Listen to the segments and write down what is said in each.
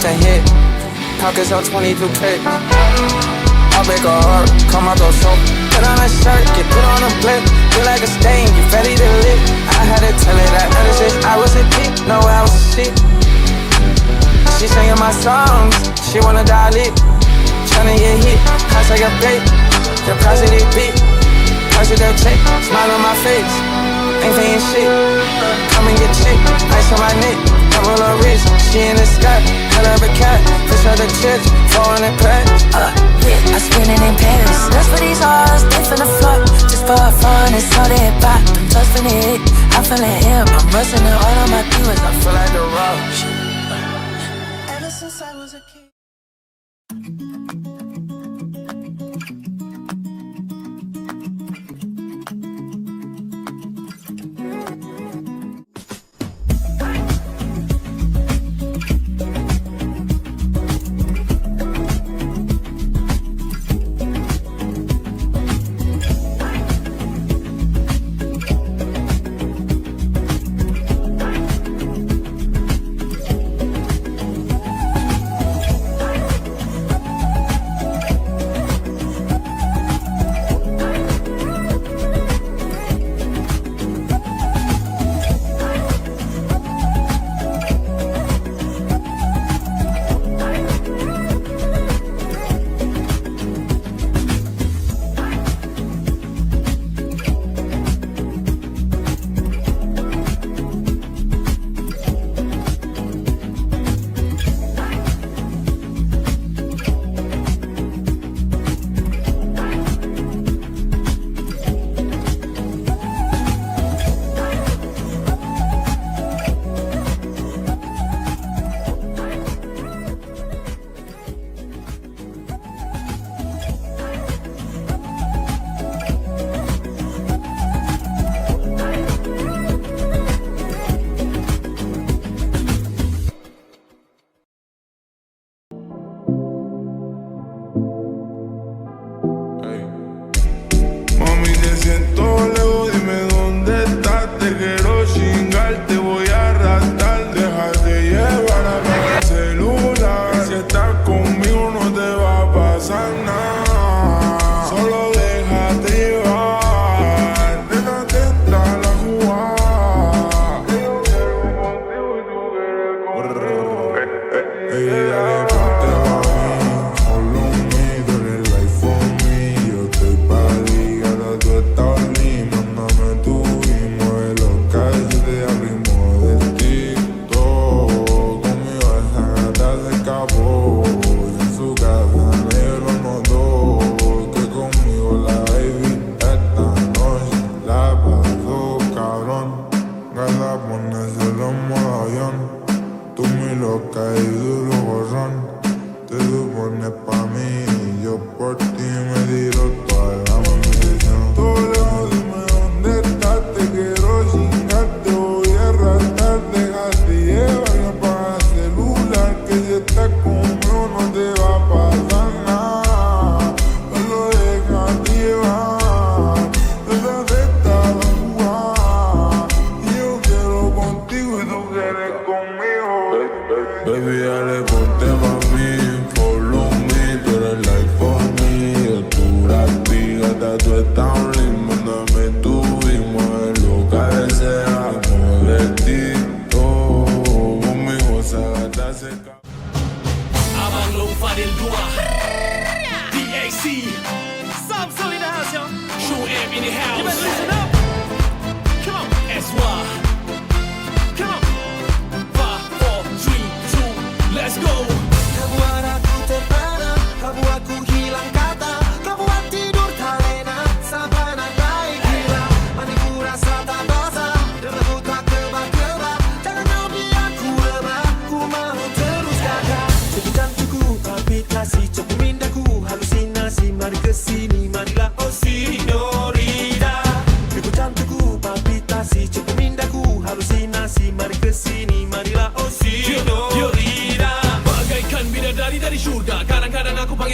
the hit. Pockets on 22K. I'll break a heart, come out those soap. Put on a shirt, get put on a blip. Feel like a stain, get ready to live. I had to tell her that ever since I was a kid. No, I was a shit. She singing my songs, she wanna dial it. Tryna get hit, I take a break. The price of this beat, price of that check. Smile on my face, ain't saying shit. Come and get chick, ice on my neck. Double her wrist, she in the sky. Cut up a cat, fish out the chips, falling in crack. Yeah, I spinning in Paris. That's for these hoes, they finna fuck. Just for fun, it's all they about. I'm just finna hit, I'm feeling him. I'm rushing it all on my viewers. I feel like the rock. Ever since I was a kid.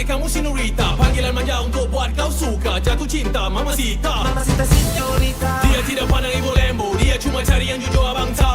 Kamu senorita, panggilan manja untuk buat kau suka. Jatuh cinta, mamacita, mamacita señorita. Dia tidak pandang ibu lembu, dia cuma cari yang jujur abang tak.